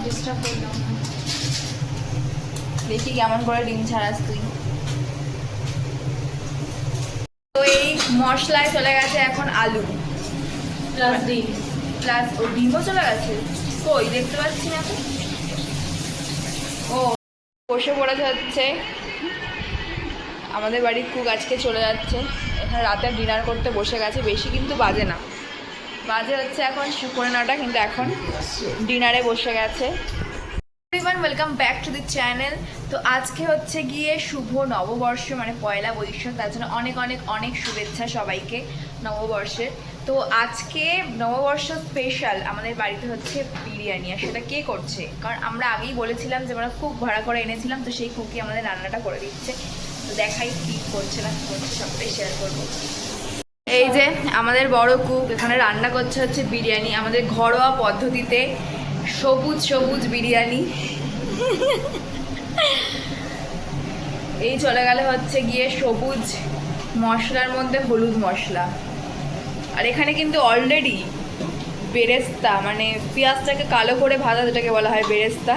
Disturb করলাম না। দেখি কেমন করে ডিম ছাড়াস তুই। তো এই মশলায় চলে গেছে এখন আলু প্লাস ডিম। প্লাস ও ডিমও চলে গেছে, কই দেখতে পাচ্ছি না তো। ও বসে পড়েছে হচ্ছে আমাদের বাড়ির কুক, আজকে চলে যাচ্ছে এখানে রাতে ডিনার করতে বসে গেছে। বেশি কিন্তু বাজে না, বাজে হচ্ছে এখন 9:30, কিন্তু এখন ডিনারে বসে গেছে। Everyone, welcome back to the channel. তো আজকে হচ্ছে গিয়ে শুভ নববর্ষ, মানে পয়লা বৈশাখ, তার জন্য অনেক অনেক অনেক শুভেচ্ছা সবাইকে নববর্ষের। তো আজকে নববর্ষ স্পেশাল আমাদের বাড়িতে হচ্ছে বিরিয়ানি। আর সেটা কে করছে, কারণ আমরা আগেই বলেছিলাম যে আমরা কুক ভাড়া করে এনেছিলাম, তো সেই কুকই আমাদের রান্নাটা করে দিচ্ছে। তো দেখাই কী করছে না কী করছে, সবটাই শেয়ার করবো। এই যে আমাদের বড় কুক এখানে রান্না করছে হচ্ছে বিরিয়ানি, আমাদের ঘরোয়া পদ্ধতিতে সবুজ সবুজ বিরিয়ানি। এই চলে গেলে হচ্ছে গিয়ে সবুজ মশলার মধ্যে হলুদ মশলা। আর এখানে কিন্তু অলরেডি বেরেস্তা, মানে পেঁয়াজটাকে কালো করে ভাজা, যেটাকে বলা হয় বেরেস্তা,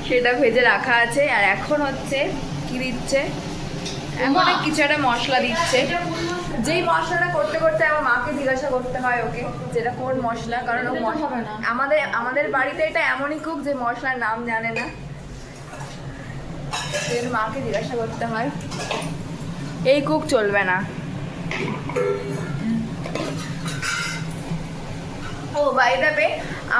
সেটা ভেজে রাখা আছে। আর এখন হচ্ছে কি দিচ্ছে, এখন কিছু একটা মশলা দিচ্ছে। যেই মশলাটা করতে করতে আমার মাকে জিজ্ঞাসা করতে হয় ওকে যেটা কোন মশলা, কারণ ও হবে না। আমাদের বাড়িতে এটা এমনই কুক যে মশলার নাম জানে না, মাকে জিজ্ঞাসা করতে হয়। এই কুক চলবে না। ও বাই দ্য ওয়ে,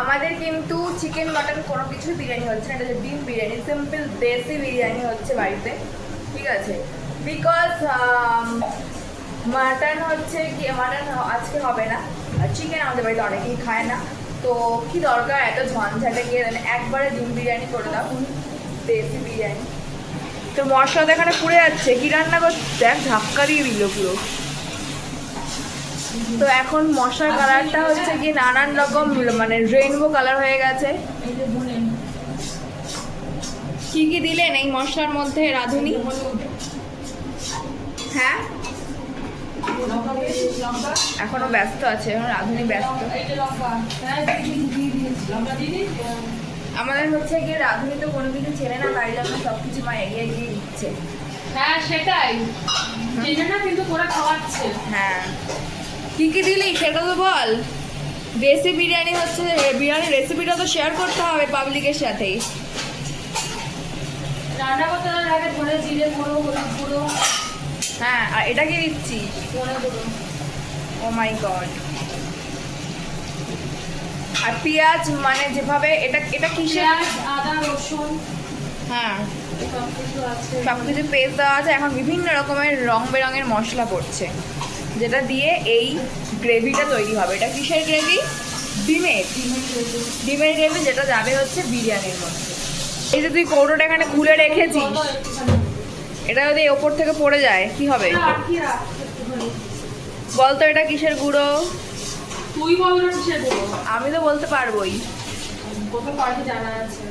আমাদের কিন্তু চিকেন মাটন কোনো কিছু বিরিয়ানি হচ্ছে না, এটা হচ্ছে ডিম বিরিয়ানি, সিম্পল দেশি বিরিয়ানি হচ্ছে বাড়িতে, ঠিক আছে। বিকজ মাটন হচ্ছে কি, মাটন আজকে হবে না, আর চিকেন আমাদের বাড়িতে অনেকেই খায় না, তো কি দরকার এত ঝঞ্ঝাটে গিয়ে, একবারে ডিম বিরিয়ানি করে দাও, দেশি বিরিয়ানি। তো মশলাটা এখানে পুড়ে যাচ্ছে, কি রান্না করছে দেখ, ধাক্কা দিয়ে দিল পুরো। তো এখন মশলার কালারটা হচ্ছে কি নানান রকম, মানে রেইনবো কালার হয়ে গেছে। কি কি দিলেন এই মশলার মধ্যে রাঁধুনি? হ্যাঁ এখনো ব্যস্ত আছে, এখন রাঁধুনি ব্যস্ত। আমাদের হচ্ছে গিয়ে রাঁধুনি তো কোনো কিছু চেনে না, তাই জন্য সবকিছু মা এগিয়ে এগিয়ে দিচ্ছে। হ্যাঁ সেটাই, চেনে না কিন্তু করে খাওয়াচ্ছে। হ্যাঁ কি কি দিলি সেটা তো বল। দেশি বিরিয়ানি হচ্ছে, বিরিয়ানির রেসিপিটা তো শেয়ার করতে হবে পাবলিকের সাথেই। রান্না করতে আগে ধরে জিরে গুঁড়ো, হলুদ গুঁড়ো। হ্যাঁ আর এটা কি দিচ্ছি? ধনে গুঁড়ো। ও মাই গড। আর পেঁয়াজ, মানে যেভাবে এটা এটা কিসের? পেঁয়াজ, আদা, রসুন, হ্যাঁ সবকিছু আছে, সবকিছু পেস্ট দেওয়া আছে। এখন বিভিন্ন রকমের রং বেরঙের মশলা পড়ছে, যেটা দিয়ে এই গ্রেভিটা তৈরি হবে। এটা কিসের গ্রেভি? ডিমের ডিমের গ্রেভি, যেটা যাবে হচ্ছে বিরিয়ানির মধ্যে। এই যে তুই কৌটোটা এখানে খুলে রেখেছিস, এটা যদি ওপর থেকে পড়ে যায় কি হবে বলতো? এটা কিসের গুঁড়ো? তুই বল না কিসের গুঁড়ো। আমি তো বলতে পারবোই, কত পার্টি জানা আছে।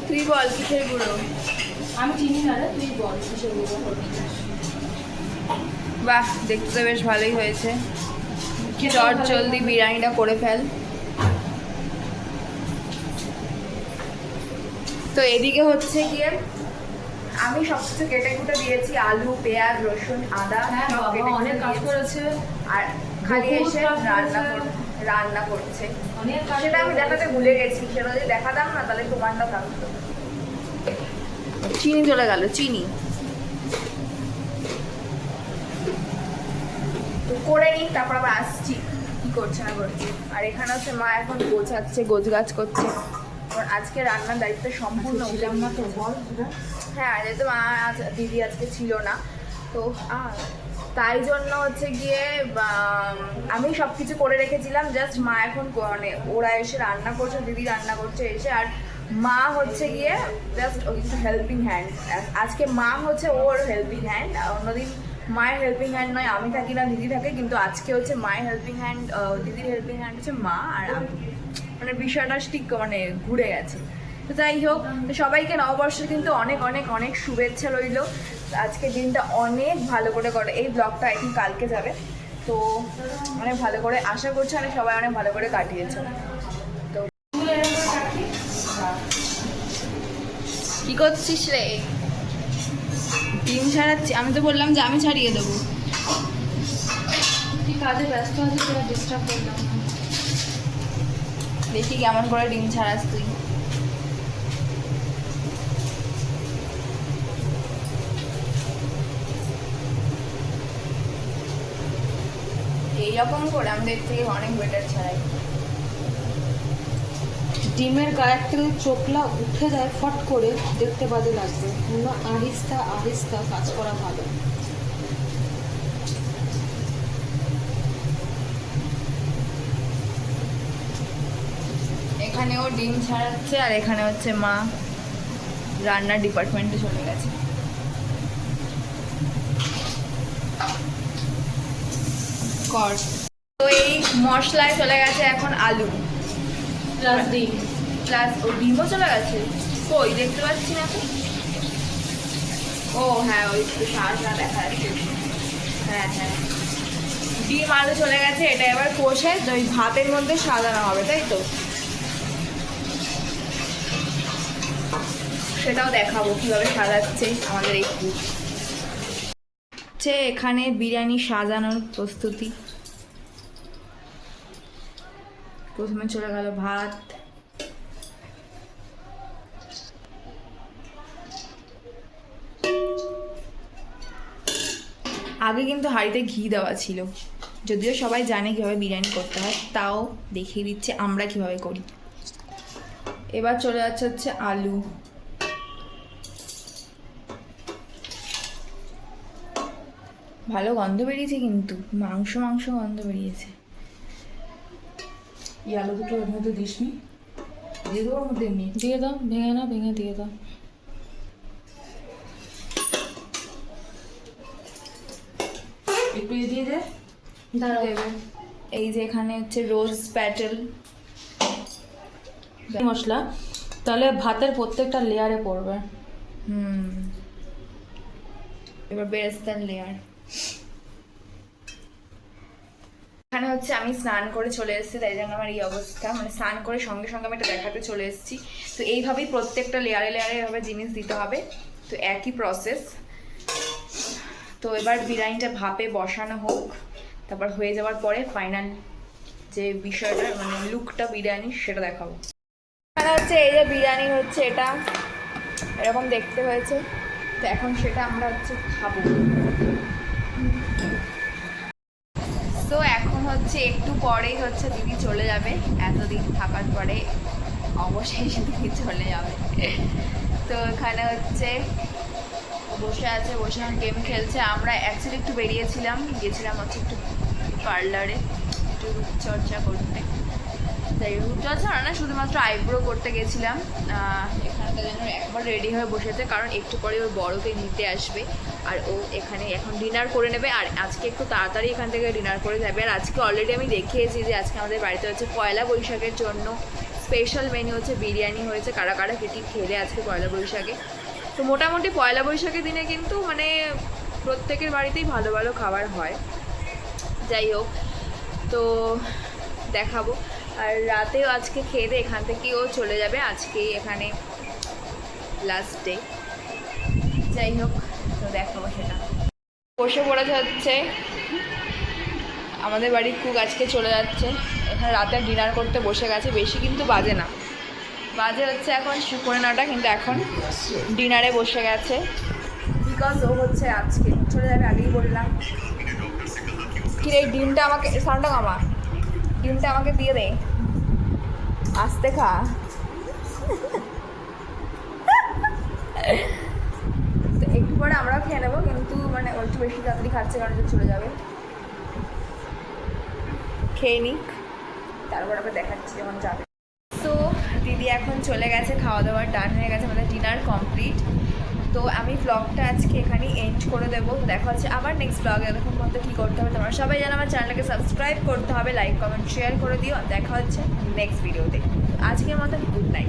তুই বল কিসের গুঁড়ো। আমি চিনি না রে, তুই বল কিসের গুঁড়ো। বাহ, দেখতে তো বেশ ভালোই হয়েছে। চট জলদি বিরিয়ানিটা করে ফেল। তো এদিকে হচ্ছে গিয়ে আমি সবকিছু কেটে কুটে দিয়েছি, আলু, পেঁয়াজ, রসুন, আদা সব কেটে অনেক কাজ দিয়েছি। করেছে, আর খালি এসে রান্না করছে, অনেক কাজ সেটা আমি দেখাতে ভুলে গেছি। সেটা যদি দেখাতাম না তাহলে তোমারটা থাকতো। চিনি চলে গেল, চিনি তো করে নিই, তারপর আবার আসছি কি করছে না করছে। আর এখানে হচ্ছে মা এখন গোছাচ্ছে, গোছগাছ করছে, কারণ আজকে রান্নার দায়িত্ব সম্পূর্ণ উঠলাম না তো বল। হ্যাঁ যেহেতু মা দিদি আজকে ছিল না, তো তাই জন্য হচ্ছে গিয়ে আমি সব কিছু করে রেখেছিলাম। জাস্ট মা এখন মানে ওরা এসে রান্না করছে, দিদি রান্না করছে এসে, আর মা হচ্ছে গিয়ে জাস্ট একটু হেল্পিং হ্যান্ড। আজকে মা হচ্ছে ওর হেল্পিং হ্যান্ড, অন্যদিন মায়ের হেল্পিং হ্যান্ড নয়, আমি থাকি না দিদি থাকে, কিন্তু আজকে হচ্ছে মায়ের হেল্পিং হ্যান্ড, দিদির হেল্পিং হ্যান্ড হচ্ছে মা আর আমি, মানে বিষয়টা ঠিক মানে ঘুরে গেছে। তো যাই হোক, তো সবাইকে নববর্ষের কিন্তু অনেক অনেক অনেক শুভেচ্ছা রইল। আজকে দিনটা অনেক ভালো করে এই ব্লগটা আই থিঙ্ক কালকে যাবে, তো তো অনেক ভালো করে আশা করছি অনেক সবাই অনেক ভালো করে কাটিয়েছে। তো কি করছিস রে? ডিম ছাড়াচ্ছি, আমি তো বললাম যে আমি ছাড়িয়ে দেবো। কি কাজে ব্যস্ত আছে, তোরা ডিস্টার্ব করলাম না। দেখি কেমন করে ডিম ছাড়াস তুই। এইরকম করে আমাদের থেকে অনেক বেটার ছাড়াই। ডিমের গায়ের থেকে চোখলা উঠে যায় ফট করে, দেখতে বাজে লাগবে। আহিস্তা আহিস্তা কাজ করা ভালো। এখানেও ডিম ছাড়াচ্ছে আর এখানে হচ্ছে মা রান্নার ডিপার্টমেন্টে চলে গেছে। কর। তো এই মশলায় চলে গেছে এখন আলু প্লাস ডিম। প্লাস ও ডিমও চলে গেছে। কই দেখতে পাচ্ছি না তো। ও হ্যাঁ, ওই একটু সাদা দেখা যাচ্ছে। হ্যাঁ হ্যাঁ, ডিম আলু চলে গেছে। এটা এবার কষে ওই ভাতের মধ্যে সাজানো হবে, তাই তো? সেটাও দেখাবো কিভাবে সাজাচ্ছে আমাদের এই কুক। এখানে বিরিয়ানি সাজানোর প্রস্তুতি। প্রথমে চলে গেল ভাত, আগে কিন্তু হাঁড়িতে ঘি দেওয়া ছিল, যদিও সবাই জানে কিভাবে বিরিয়ানি করতে হয়, তাও দেখিয়ে দিচ্ছে আমরা কিভাবে করি। এবার চলে যাচ্ছে হচ্ছে আলু। ভালো গন্ধ বেরিয়েছে, কিন্তু মাংস মাংস গন্ধ বেরিয়েছে। এই আলু দুটো ওর মধ্যে দিস নি, দিয়ে দেবো ওর মধ্যে। এমনি দিয়ে দাও, ভেঙে না ভেঙে দিয়ে দাও। একটু দিয়ে দে, দাঁড়াও। এই যে এখানে হচ্ছে রোজ প্যাটেল মশলা, তাহলে ভাতের প্রত্যেকটা লেয়ারে পড়বে। এবার বেরেস্তার লেয়ার। এখানে হচ্ছে আমি স্নান করে চলে এসেছি, তাই জন্য আমার এই অবস্থা। মানে স্নান করে সঙ্গে সঙ্গে আমি এটা দেখাতে চলে এসেছি। তো এইভাবেই প্রত্যেকটা লেয়ারে লেয়ারে এভাবে জিনিস দিতে হবে। তো একই প্রসেস। তো এবার বিরিয়ানিটা ভাপে বসানো হোক, তারপর হয়ে যাওয়ার পরে ফাইনাল যে বিষয়টা মানে লুকটা বিরিয়ানি সেটা দেখাবো। এখানে হচ্ছে এই যে বিরিয়ানি হচ্ছে, এটা এরকম দেখতে হয়েছে। তো এখন সেটা আমরা হচ্ছে খাবো। তো এখন হচ্ছে একটু পরেই হচ্ছে দিদি চলে যাবে। এতদিন থাকার পরে অবশেষে দিদি চলে যাবে। তো এখানে হচ্ছে বসে আছে, বসে গেম খেলছে। আমরা অ্যাকচুয়ালি একটু বেরিয়েছিলাম, গিয়েছিলাম হচ্ছে একটু পার্লারে একটু রূপচর্চা করতে। তাই রূপচর্চা না, শুধুমাত্র আইব্রো করতে গেছিলাম। এখানে তার জন্য একবার রেডি হয়ে বসেছে, কারণ একটু পরে ওর বড়কে নিতে আসবে আর ও এখানে এখন ডিনার করে নেবে। আর আজকে একটু তাড়াতাড়ি এখান থেকে ডিনার করে যাবে। আর আজকে অলরেডি আমি দেখিয়েছি যে আজকে আমাদের বাড়িতে হচ্ছে পয়লা বৈশাখের জন্য স্পেশাল মেনু হচ্ছে বিরিয়ানি হয়েছে। কারা কারা কেটি খেলে আজকে পয়লা বৈশাখে। তো মোটামুটি পয়লা বৈশাখের দিনে কিন্তু মানে প্রত্যেকের বাড়িতেই ভালো ভালো খাবার হয়। যাই হোক, তো দেখাবো। আর রাতেও আজকে খেয়ে দিয়ে এখান থেকেই ও চলে যাবে। আজকে এখানে লাস্ট ডে। যাই হোক, তো দেখাবো সেটা। বসে পড়েছে হচ্ছে আমাদের বাড়ির কুক, আজকে চলে যাচ্ছে। এখানে রাতে ডিনার করতে বসে গেছে। বেশি কিন্তু বাজে না, বাজে হচ্ছে এখন 9:30, কিন্তু এখন ডিনারে বসে গেছে। বিকজ ও হচ্ছে আজকে চলে যাবে, আগেই বললাম। কি রে, ডিমটা আমাকে, সাউন্ডটা কমা, ডিমটা আমাকে দিয়ে দে, আস্তে খা। তো একটু পরে আমরাও খেয়ে নেবো, কিন্তু মানে ও একটু বেশি তাড়াতাড়ি খাচ্ছে কারণ চলে যাবে। খেয়ে নিক, তারপর আবার দেখাচ্ছি যখন যাবে। তো দিদি এখন চলে গেছে, খাওয়া দাওয়া ডান হয়ে গেছে, আমাদের ডিনার কমপ্লিট। তো আমি ব্লগটা আজকে এখানেই এন্ড করে দেবো। দেখা হচ্ছে আবার নেক্সট ব্লগে। এরকম মতো কী করতে হবে তোমরা সবাই জানো। আমার চ্যানেলটাকে সাবস্ক্রাইব করতে হবে, লাইক কমেন্ট শেয়ার করে দিও। দেখা হচ্ছে নেক্সট ভিডিওতে। আজকের মতো গুড নাইট।